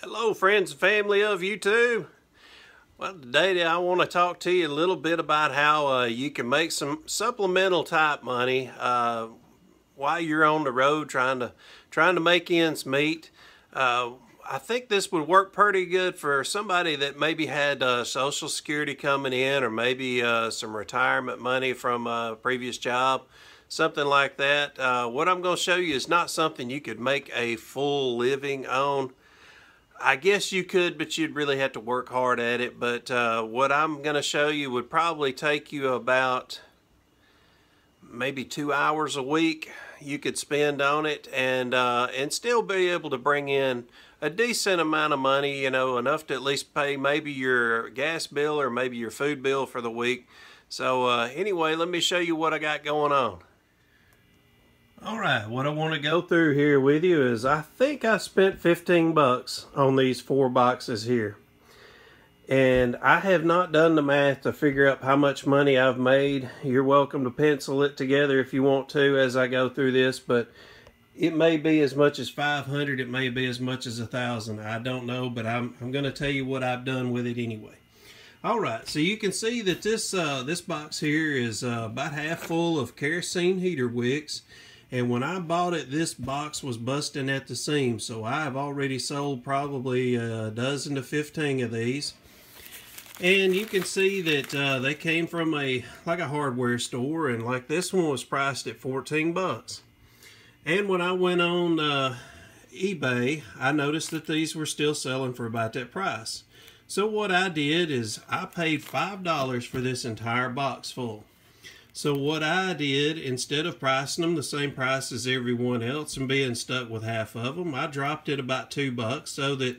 Hello friends and family of YouTube. Well, today I want to talk to you a little bit about how you can make some supplemental type money while you're on the road trying to make ends meet. I think this would work pretty good for somebody that maybe had Social Security coming in, or maybe some retirement money from a previous job, something like that. What I'm going to show you is not something you could make a full living on. I guess you could, but you'd really have to work hard at it. But what I'm going to show you would probably take you about maybe 2 hours a week you could spend on it, and still be able to bring in a decent amount of money, you know, enough to at least pay maybe your gas bill or maybe your food bill for the week. So anyway, let me show you what I got going on. Alright, what I want to go through here with you is I think I spent 15 bucks on these 4 boxes here. And I have not done the math to figure out how much money I've made. You're welcome to pencil it together if you want to as I go through this, but it may be as much as 500, it may be as much as 1,000. I don't know, but I'm going to tell you what I've done with it anyway. Alright, so you can see that this box here is about half full of kerosene heater wicks. And when I bought it, this box was busting at the seams. So I've already sold probably a dozen to 15 of these. And you can see that they came from like a hardware store, and like this one was priced at 14 bucks. And when I went on eBay, I noticed that these were still selling for about that price. So what I did is I paid $5 for this entire box full. So what I did, instead of pricing them the same price as everyone else and being stuck with half of them, I dropped it about 2 bucks so that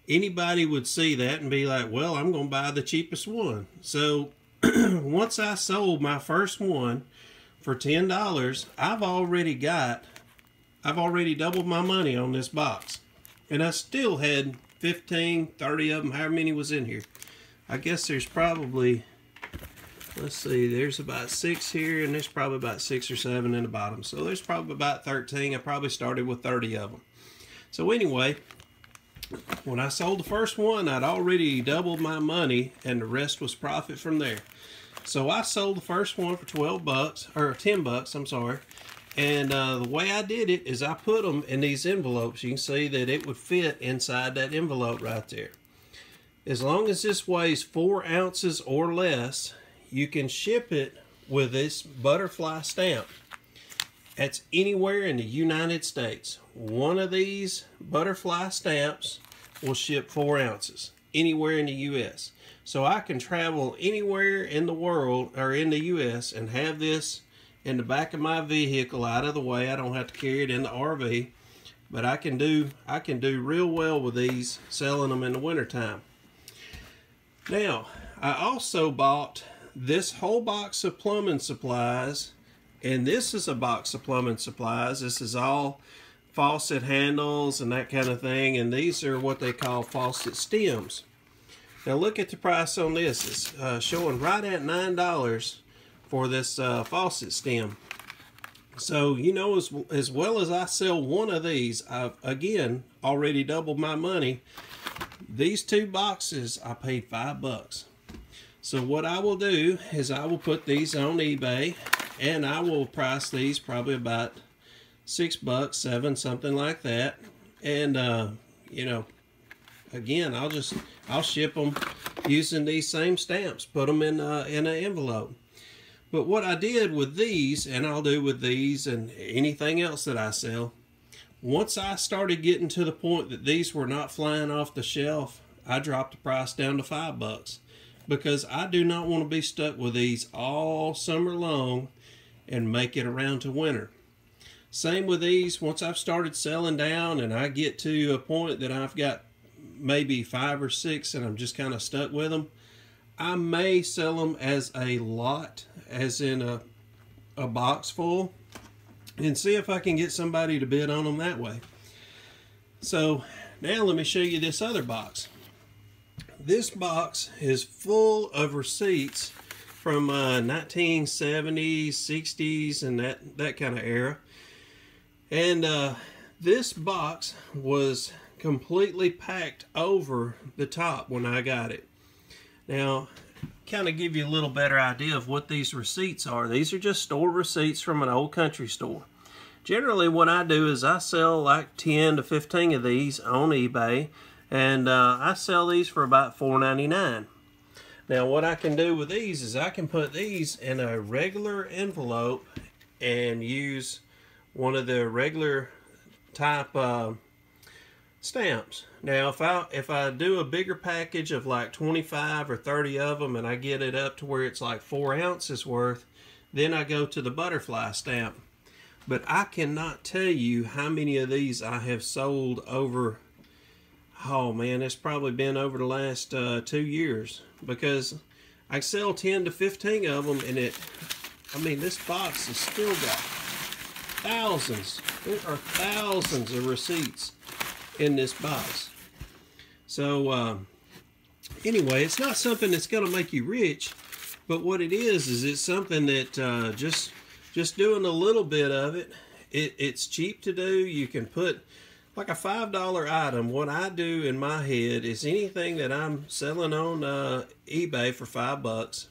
anybody would see that and be like, well, I'm going to buy the cheapest one. So once I sold my first one for $10, I've already doubled my money on this box. And I still had 15, 30 of them, however many was in here. I guess there's probably... let's see, there's about 6 here, and there's probably about 6 or 7 in the bottom. So there's probably about 13. I probably started with 30 of them. So anyway, when I sold the first one, I'd already doubled my money, and the rest was profit from there. So I sold the first one for 12 bucks, or 10 bucks, I'm sorry. And the way I did it is I put them in these envelopes. You can see that it would fit inside that envelope right there. As long as this weighs 4 ounces or less, you can ship it with this butterfly stamp. That's anywhere in the United States. One of these butterfly stamps will ship 4 ounces anywhere in the U.S. So I can travel anywhere in the world or in the U.S. and have this in the back of my vehicle out of the way. I don't have to carry it in the RV, but I can do real well with these, selling them in the wintertime. Now, I also bought this whole box of plumbing supplies, and this is a box of plumbing supplies. This is all faucet handles and that kind of thing, and these are what they call faucet stems. Now look at the price on this. It's showing right at $9 for this faucet stem. So you know, as well as I sell one of these, I've again already doubled my money. These 2 boxes I paid 5 bucks. So what I will do is I will put these on eBay, and I will price these probably about 6 bucks, 7, something like that. And you know, again, I'll ship them using these same stamps. Put them in an envelope. But what I did with these, and I'll do with these and anything else that I sell, once I started getting to the point that these were not flying off the shelf, I dropped the price down to 5 bucks. Because I do not want to be stuck with these all summer long and make it around to winter. Same with these. Once I've started selling down and I get to a point that I've got maybe 5 or 6 and I'm just kind of stuck with them, I may sell them as a lot, as in a box full, and see if I can get somebody to bid on them that way. So now let me show you this other box. This box is full of receipts from 1970s, 60s, and that kind of era. And this box was completely packed over the top when I got it. Now, kind of give you a little better idea of what these receipts are. These are just store receipts from an old country store. Generally, what I do is I sell like 10 to 15 of these on eBay, and I sell these for about $4.99. Now, what I can do with these is I can put these in a regular envelope and use one of the regular type stamps. Now, if I do a bigger package of like 25 or 30 of them and I get it up to where it's like 4 ounces worth, then I go to the butterfly stamp. But I cannot tell you how many of these I have sold over, oh man, it's probably been over the last 2 years, because I sell 10 to 15 of them, and I mean, this box has still got thousands. There are thousands of receipts in this box. So anyway, it's not something that's going to make you rich, but what it is it's something that just doing a little bit of it, it's cheap to do. You can put like a $5 item. What I do in my head is anything that I'm selling on eBay for $5,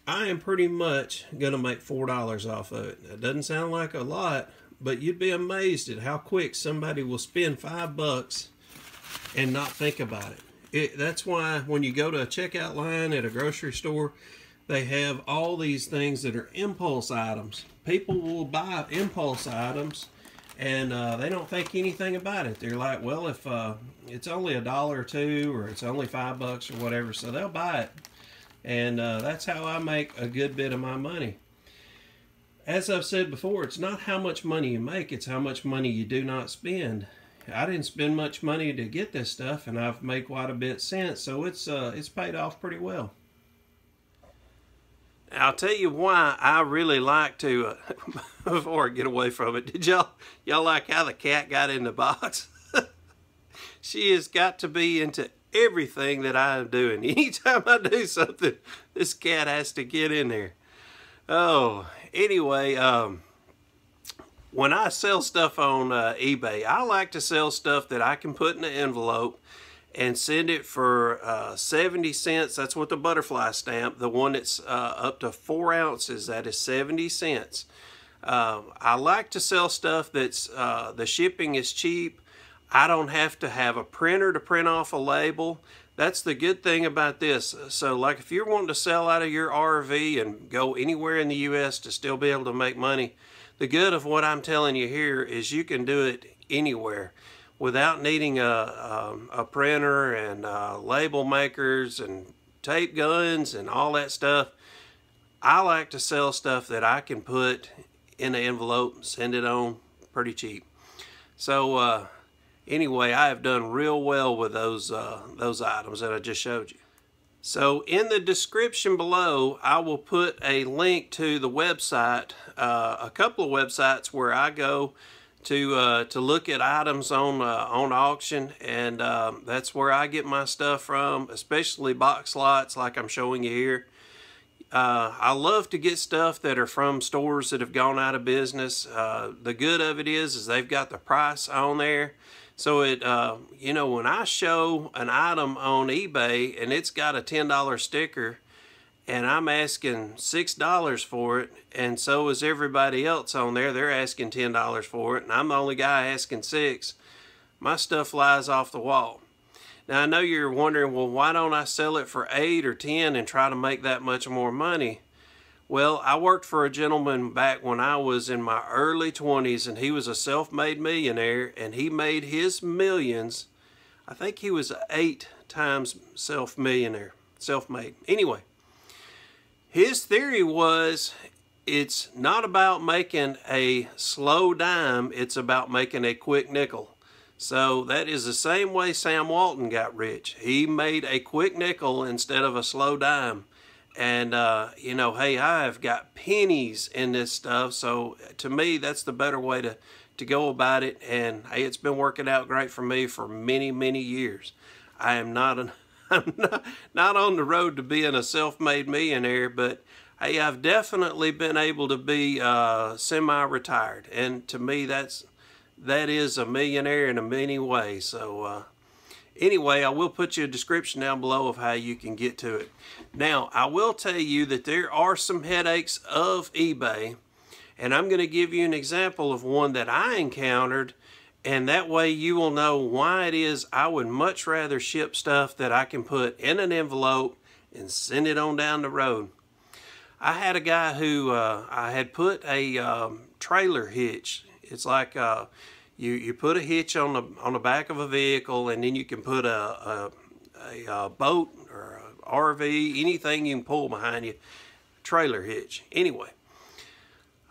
I am pretty much going to make $4 off of it. It doesn't sound like a lot, but you'd be amazed at how quick somebody will spend $5 and not think about it. That's why when you go to a checkout line at a grocery store, they have all these things that are impulse items. People will buy impulse items and they don't think anything about it. They're like, well, if it's only $1 or $2 or it's only $5 or whatever, so they'll buy it. And that's how I make a good bit of my money. As I've said before, it's not how much money you make, it's how much money you do not spend. I didn't spend much money to get this stuff, and I've made quite a bit since, so it's paid off pretty well. I'll tell you why I really like to, before I get away from it, did y'all like how the cat got in the box? She has got to be into everything that I'm doing. Anytime I do something, this cat has to get in there. Oh, anyway, when I sell stuff on eBay, I like to sell stuff that I can put in an envelope and send it for 70 cents. That's what the butterfly stamp, the one that's up to 4 ounces, that is 70 cents. I like to sell stuff that's, the shipping is cheap. I don't have to have a printer to print off a label. That's the good thing about this. So like if you're wanting to sell out of your RV and go anywhere in the U.S. to still be able to make money, the good of what I'm telling you here is you can do it anywhere without needing a printer and label makers and tape guns and all that stuff. I like to sell stuff that I can put in an envelope and send it on pretty cheap. So anyway, I have done real well with those items that I just showed you. So in the description below, I will put a link to the website, a couple of websites where I go to look at items on auction, and that's where I get my stuff from, especially box lots like I'm showing you here. I love to get stuff that are from stores that have gone out of business. The good of it is they've got the price on there. So it, you know, when I show an item on eBay and it's got a $10 sticker and I'm asking $6 for it, and so is everybody else on there, they're asking $10 for it, and I'm the only guy asking $6, my stuff flies off the wall. Now I know you're wondering, well, why don't I sell it for 8 or 10 and try to make that much more money? Well, I worked for a gentleman back when I was in my early 20s, and he was a self-made millionaire, and he made his millions. I think he was 8 times self-millionaire, self-made. Anyway, his theory was it's not about making a slow dime, it's about making a quick nickel. So that is the same way Sam Walton got rich. He made a quick nickel instead of a slow dime. And, you know, hey, I've got pennies in this stuff. So to me, that's the better way to go about it. And, hey, it's been working out great for me for many, many years. I am I'm not on the road to being a self-made millionaire, but, hey, I've definitely been able to be semi-retired. And to me, that's that is a millionaire in a many ways. So anyway, I will put you a description down below of how you can get to it. Now, I will tell you that there are some headaches of eBay, and I'm going to give you an example of one that I encountered, and that way you will know why it is I would much rather ship stuff that I can put in an envelope and send it on down the road. I had a guy who I had put a trailer hitch. It's like you put a hitch on the back of a vehicle, and then you can put a boat or a RV, anything you can pull behind you, trailer hitch. Anyway,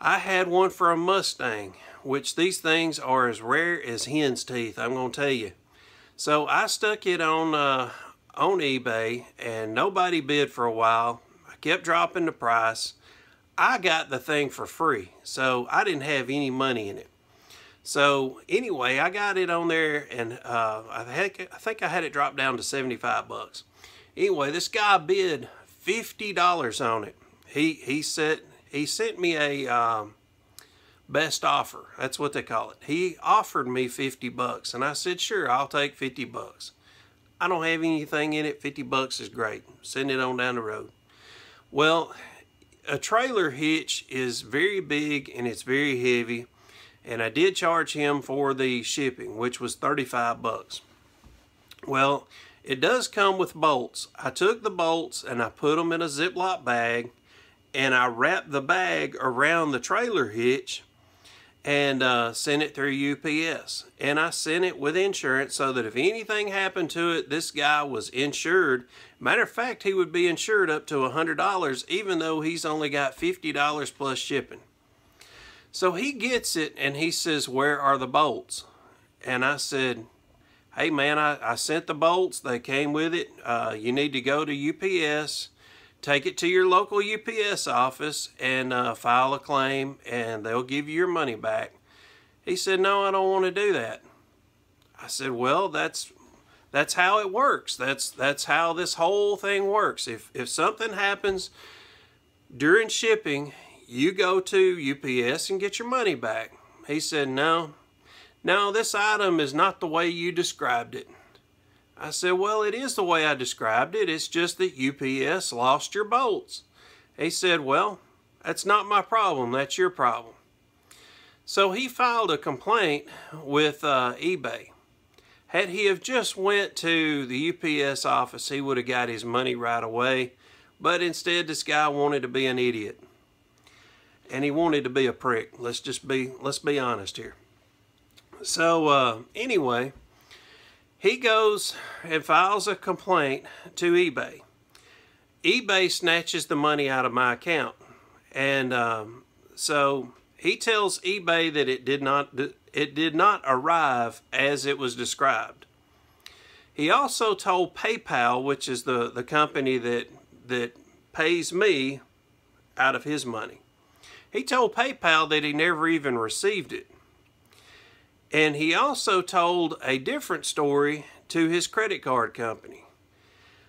I had one for a Mustang, which these things are as rare as hen's teeth, I'm going to tell you. So I stuck it on eBay, and nobody bid for a while. I kept dropping the price. I got the thing for free, so I didn't have any money in it. So anyway, I got it on there, and I think I had it dropped down to 75 bucks. Anyway, this guy bid $50 on it. He sent me a best offer. That's what they call it. He offered me 50 bucks, and I said, sure, I'll take 50 bucks. I don't have anything in it. 50 bucks is great. Send it on down the road. Well, a trailer hitch is very big and it's very heavy, and I did charge him for the shipping, which was 35 bucks. Well, it does come with bolts. I took the bolts and I put them in a Ziploc bag, and I wrapped the bag around the trailer hitch and sent it through UPS. And I sent it with insurance so that if anything happened to it, this guy was insured. Matter of fact, he would be insured up to $100, even though he's only got $50 plus shipping. So he gets it and he says, where are the bolts? And I said, hey man, I sent the bolts. They came with it. You need to go to UPS, take it to your local UPS office, and file a claim, and they'll give you your money back. He said, no, I don't want to do that. I said, well, that's how it works. That's how this whole thing works. If something happens during shipping, you go to UPS and get your money back. He said, no, this item is not the way you described it. I said, well, it is the way I described it. It's just that UPS lost your bolts. He said, well, that's not my problem. That's your problem. So he filed a complaint with eBay. Had he have just went to the UPS office, he would have got his money right away. But instead, this guy wanted to be an idiot. And he wanted to be a prick. Let's be honest here. So anyway, he goes and files a complaint to eBay. eBay snatches the money out of my account. And so he tells eBay that it did not arrive as it was described. He also told PayPal, which is the company that pays me out of his money. He told PayPal that he never even received it. And he also told a different story to his credit card company.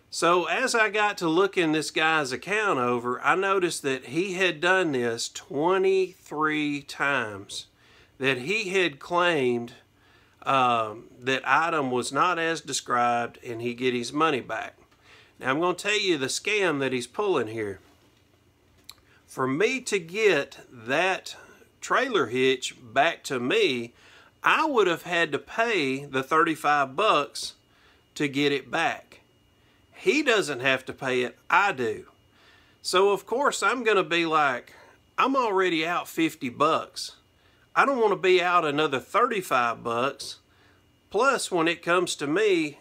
So as I got to looking this guy's account over, I noticed that he had done this 23 times. That he had claimed that item was not as described, and he get his money back. Now I'm going to tell you the scam that he's pulling here. For me to get that trailer hitch back to me, I would have had to pay the 35 bucks to get it back. He doesn't have to pay it, I do. So of course I'm going to be like, I'm already out 50 bucks. I don't want to be out another 35 bucks. Plus when it comes to me,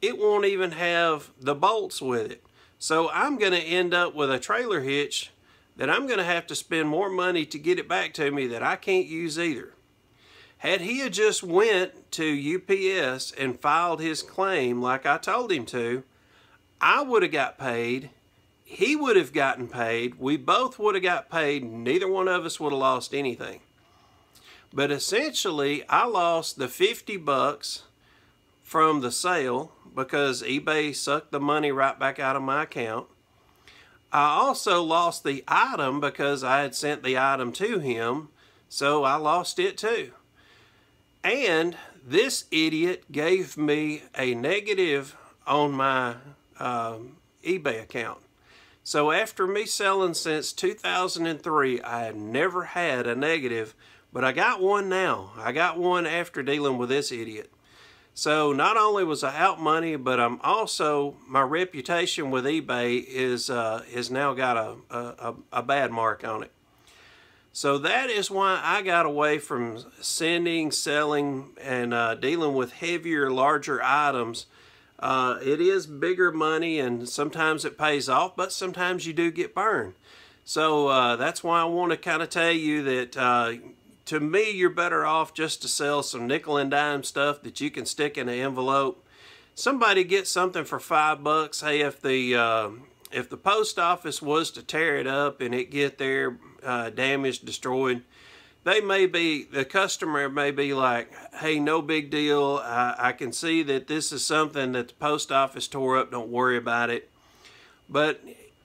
it won't even have the bolts with it. So I'm going to end up with a trailer hitch that I'm going to have to spend more money to get it back to me that I can't use either. Had he had just went to UPS and filed his claim like I told him to, I would have got paid. He would have gotten paid. We both would have got paid. Neither one of us would have lost anything. But essentially, I lost the 50 bucks from the sale because eBay sucked the money right back out of my account. I also lost the item because I had sent the item to him, so I lost it too. And this idiot gave me a negative on my eBay account. So after me selling since 2003, I had never had a negative, but I got one now. I got one after dealing with this idiot. So not only was I out money, but I'm also, my reputation with eBay is now got a bad mark on it. So that is why I got away from sending, selling, and dealing with heavier, larger items. It is bigger money, and sometimes it pays off, but sometimes you do get burned. So that's why I want to kind of tell you that to me, you're better off just to sell some nickel and dime stuff that you can stick in an envelope. Somebody gets something for $5. Hey, if the post office was to tear it up and it get there damaged, destroyed, the customer may be like, hey, no big deal. I can see that this is something that the post office tore up. Don't worry about it. But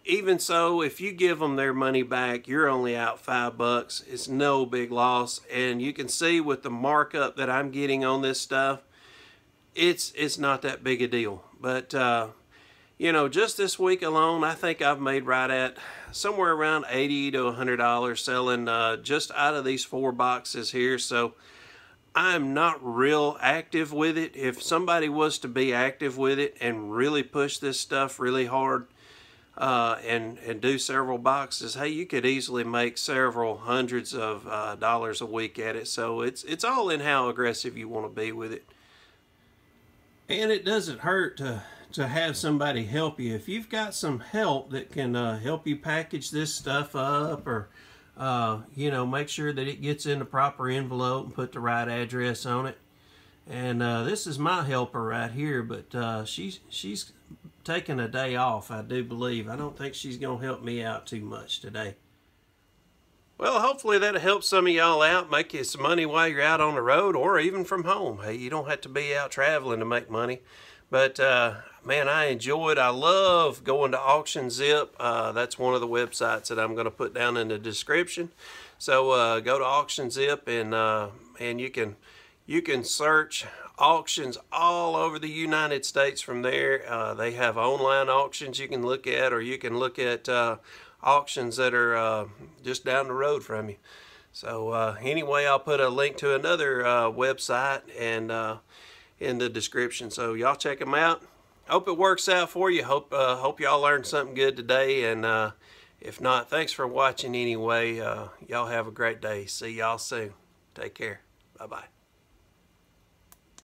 even so, if you give them their money back, you're only out $5. It's no big loss. And you can see with the markup that I'm getting on this stuff, it's not that big a deal. But you know, just this week alone, I think I've made right at somewhere around $80 to $100 selling just out of these 4 boxes here. So I'm not real active with it. If somebody was to be active with it and really push this stuff really hard and do several boxes, hey, you could easily make several hundreds of dollars a week at it. So it's all in how aggressive you want to be with it. And it doesn't hurt to have somebody help you. If you've got some help that can help you package this stuff up, or you know, make sure that it gets in the proper envelope and put the right address on it. And this is my helper right here, but she's taking a day off, I do believe. I don't think she's gonna help me out too much today. Well, hopefully that'll help some of y'all out, make you some money while you're out on the road, or even from home. Hey, you don't have to be out traveling to make money. But man, I enjoy it. I love going to Auction Zip. That's one of the websites that I'm going to put down in the description. So go to Auction Zip, and you can search auctions all over the United States from there. They have online auctions you can look at, or you can look at auctions that are just down the road from you. So anyway, I'll put a link to another website and in the description, so y'all check them out. Hope it works out for you. Hope y'all learned something good today, and if not, thanks for watching anyway. Y'all have a great day. See y'all soon. Take care. Bye-bye.